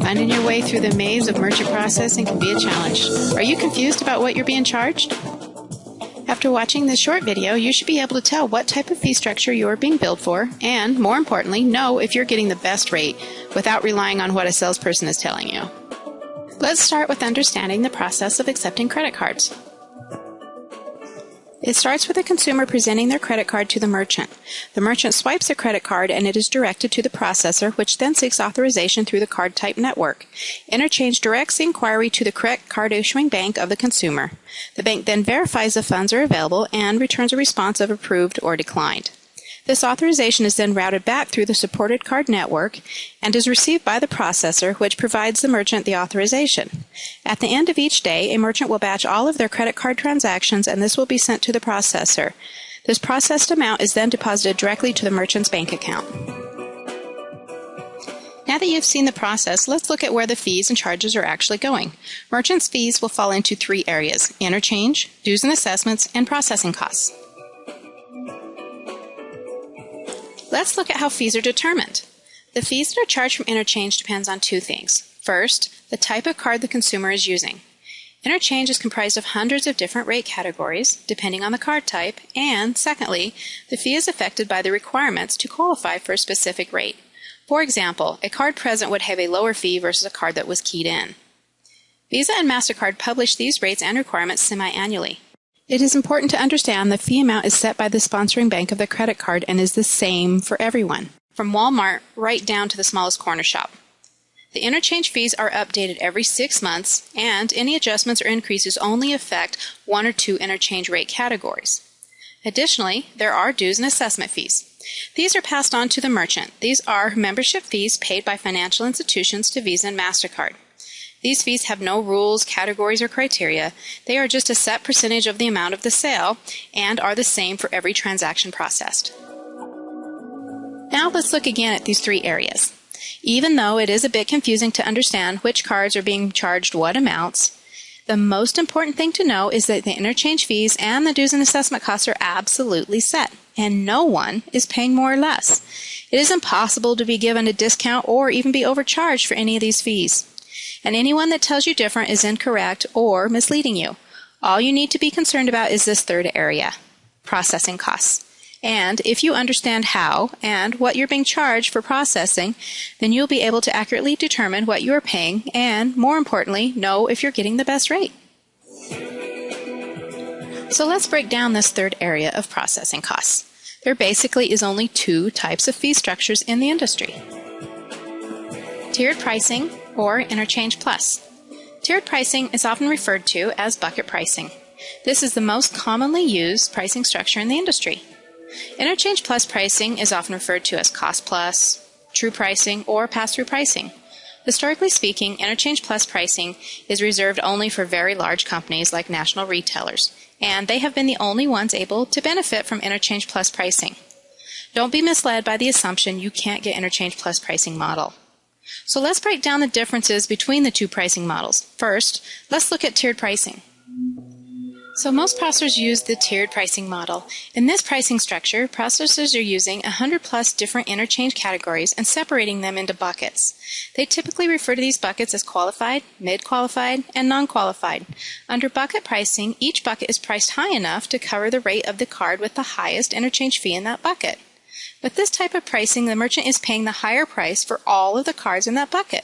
Finding your way through the maze of merchant processing can be a challenge. Are you confused about what you're being charged? After watching this short video, you should be able to tell what type of fee structure you are being billed for, and more importantly, know if you're getting the best rate without relying on what a salesperson is telling you. Let's start with understanding the process of accepting credit cards. It starts with the consumer presenting their credit card to the merchant. The merchant swipes the credit card and it is directed to the processor, which then seeks authorization through the card type network. Interchange directs the inquiry to the correct card issuing bank of the consumer. The bank then verifies the funds are available and returns a response of approved or declined. This authorization is then routed back through the supported card network and is received by the processor, which provides the merchant the authorization. At the end of each day, a merchant will batch all of their credit card transactions, and this will be sent to the processor. This processed amount is then deposited directly to the merchant's bank account. Now that you've seen the process, let's look at where the fees and charges are actually going. Merchants' fees will fall into three areas: interchange, dues and assessments, and processing costs. Let's look at how fees are determined. The fees that are charged from interchange depends on two things. First, the type of card the consumer is using. Interchange is comprised of hundreds of different rate categories, depending on the card type, and secondly, the fee is affected by the requirements to qualify for a specific rate. For example, a card present would have a lower fee versus a card that was keyed in. Visa and MasterCard publish these rates and requirements semi-annually. It is important to understand the fee amount is set by the sponsoring bank of the credit card and is the same for everyone, from Walmart right down to the smallest corner shop. The interchange fees are updated every 6 months, and any adjustments or increases only affect one or two interchange rate categories. Additionally, there are dues and assessment fees. These are passed on to the merchant. These are membership fees paid by financial institutions to Visa and MasterCard. These fees have no rules, categories, or criteria. They are just a set percentage of the amount of the sale and are the same for every transaction processed. Now let's look again at these three areas. Even though it is a bit confusing to understand which cards are being charged what amounts, the most important thing to know is that the interchange fees and the dues and assessment costs are absolutely set, and no one is paying more or less. It is impossible to be given a discount or even be overcharged for any of these fees. And anyone that tells you different is incorrect or misleading you. All you need to be concerned about is this third area, processing costs. And if you understand how and what you're being charged for processing, then you'll be able to accurately determine what you are paying and, more importantly, know if you're getting the best rate. So let's break down this third area of processing costs. There basically is only two types of fee structures in the industry: tiered pricing or Interchange Plus. Tiered pricing is often referred to as bucket pricing. This is the most commonly used pricing structure in the industry. Interchange Plus pricing is often referred to as cost plus, true pricing, or pass-through pricing. Historically speaking, Interchange Plus pricing is reserved only for very large companies like national retailers, and they have been the only ones able to benefit from Interchange Plus pricing. Don't be misled by the assumption you can't get Interchange Plus pricing model. So let's break down the differences between the two pricing models. First, let's look at tiered pricing. So most processors use the tiered pricing model. In this pricing structure, processors are using 100 plus different interchange categories and separating them into buckets. They typically refer to these buckets as qualified, mid-qualified, and non-qualified. Under bucket pricing, each bucket is priced high enough to cover the rate of the card with the highest interchange fee in that bucket. With this type of pricing, the merchant is paying the higher price for all of the cards in that bucket.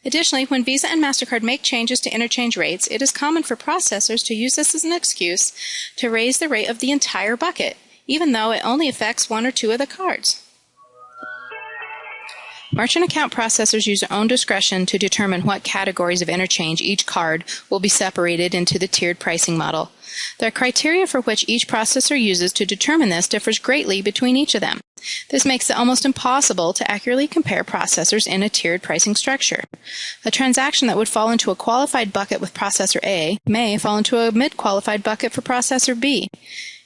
Additionally, when Visa and MasterCard make changes to interchange rates, it is common for processors to use this as an excuse to raise the rate of the entire bucket, even though it only affects one or two of the cards. Merchant account processors use their own discretion to determine what categories of interchange each card will be separated into the tiered pricing model. The criteria for which each processor uses to determine this differs greatly between each of them. This makes it almost impossible to accurately compare processors in a tiered pricing structure. A transaction that would fall into a qualified bucket with processor A may fall into a mid-qualified bucket for processor B.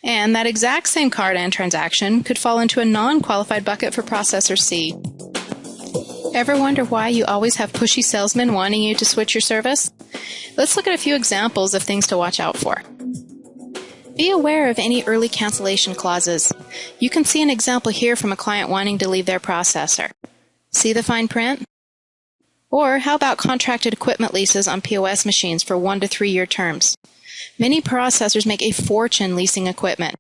And that exact same card and transaction could fall into a non-qualified bucket for processor C. Ever wonder why you always have pushy salesmen wanting you to switch your service? Let's look at a few examples of things to watch out for. Be aware of any early cancellation clauses. You can see an example here from a client wanting to leave their processor. See the fine print? Or how about contracted equipment leases on POS machines for 1 to 3 year terms? Many processors make a fortune leasing equipment.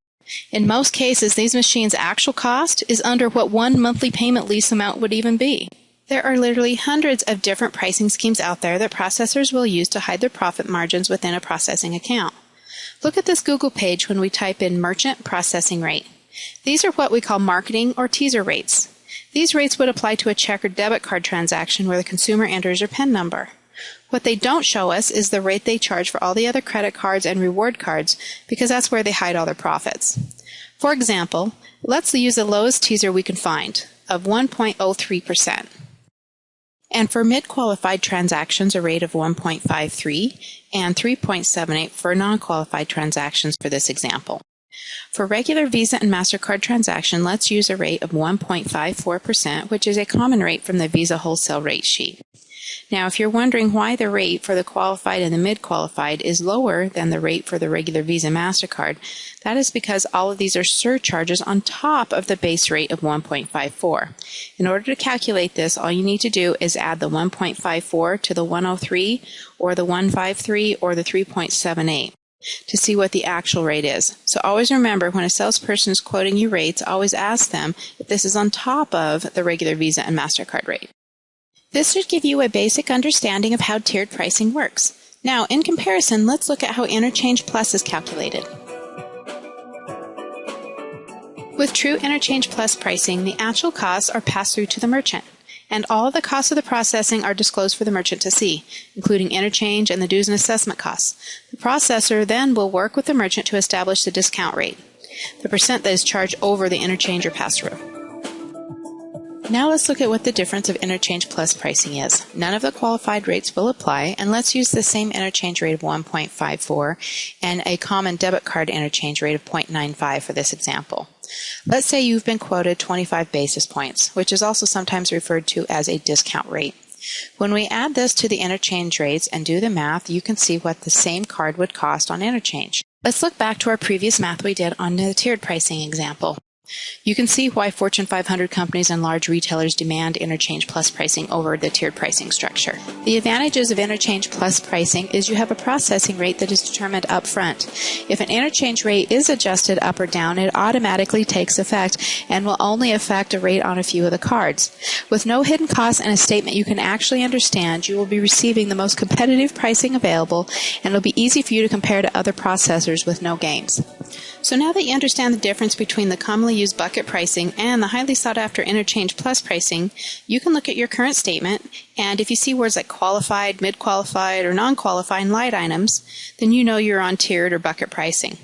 In most cases, these machines' actual cost is under what one monthly payment lease amount would even be. There are literally hundreds of different pricing schemes out there that processors will use to hide their profit margins within a processing account. Look at this Google page when we type in merchant processing rate. These are what we call marketing or teaser rates. These rates would apply to a check or debit card transaction where the consumer enters their PIN number. What they don't show us is the rate they charge for all the other credit cards and reward cards because that's where they hide all their profits. For example, let's use the lowest teaser we can find of 1.03%. And for mid-qualified transactions, a rate of 1.53 and 3.78 for non-qualified transactions for this example. For regular Visa and MasterCard transaction, let's use a rate of 1.54%, which is a common rate from the Visa wholesale rate sheet. Now, if you're wondering why the rate for the qualified and the mid-qualified is lower than the rate for the regular Visa MasterCard, that is because all of these are surcharges on top of the base rate of 1.54. In order to calculate this, all you need to do is add the 1.54 to the 103 or the 153 or the 3.78 to see what the actual rate is. So always remember, when a salesperson is quoting you rates, always ask them if this is on top of the regular Visa and MasterCard rate. This should give you a basic understanding of how tiered pricing works. Now, in comparison, let's look at how Interchange Plus is calculated. With true Interchange Plus pricing, the actual costs are passed through to the merchant, and all of the costs of the processing are disclosed for the merchant to see, including interchange and the dues and assessment costs. The processor then will work with the merchant to establish the discount rate, the percent that is charged over the interchange or pass-through. Now let's look at what the difference of Interchange Plus pricing is. None of the qualified rates will apply, and let's use the same interchange rate of 1.54 and a common debit card interchange rate of 0.95 for this example. Let's say you've been quoted 25 basis points, which is also sometimes referred to as a discount rate. When we add this to the interchange rates and do the math, you can see what the same card would cost on interchange. Let's look back to our previous math we did on the tiered pricing example. You can see why Fortune 500 companies and large retailers demand Interchange Plus pricing over the tiered pricing structure. The advantages of Interchange Plus pricing is you have a processing rate that is determined up front. If an interchange rate is adjusted up or down, it automatically takes effect and will only affect a rate on a few of the cards. With no hidden costs and a statement you can actually understand, you will be receiving the most competitive pricing available, and it will be easy for you to compare to other processors with no games. So now that you understand the difference between the commonly used bucket pricing and the highly sought after Interchange Plus pricing, you can look at your current statement, and if you see words like qualified, mid-qualified, or non-qualified in line items, then you know you're on tiered or bucket pricing.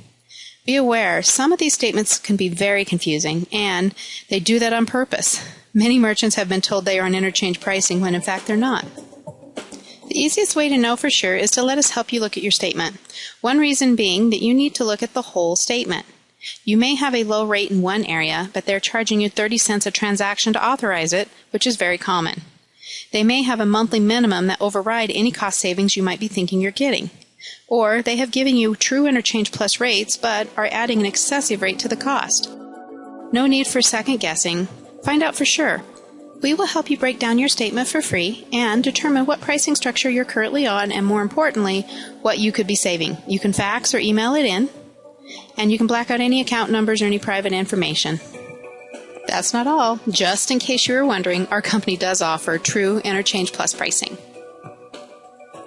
Be aware, some of these statements can be very confusing, and they do that on purpose. Many merchants have been told they are on interchange pricing when in fact they're not. The easiest way to know for sure is to let us help you look at your statement. One reason being that you need to look at the whole statement. You may have a low rate in one area, but they're charging you 30 cents a transaction to authorize it, which is very common. They may have a monthly minimum that override any cost savings you might be thinking you're getting. Or they have given you true Interchange Plus rates, but are adding an excessive rate to the cost. No need for second guessing. Find out for sure. We will help you break down your statement for free and determine what pricing structure you're currently on, and more importantly, what you could be saving. You can fax or email it in, and you can black out any account numbers or any private information. That's not all. Just in case you were wondering, our company does offer true Interchange Plus pricing.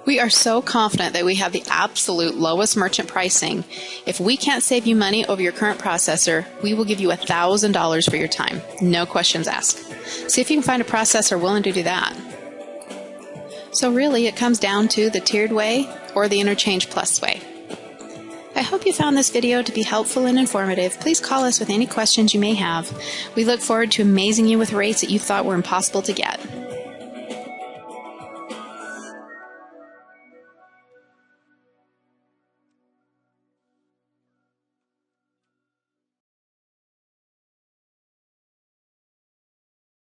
We are so confident that we have the absolute lowest merchant pricing. If we can't save you money over your current processor, we will give you $1,000 for your time. No questions asked. See if you can find a processor willing to do that. So really, it comes down to the tiered way or the Interchange Plus way. I hope you found this video to be helpful and informative. Please call us with any questions you may have. We look forward to amazing you with rates that you thought were impossible to get.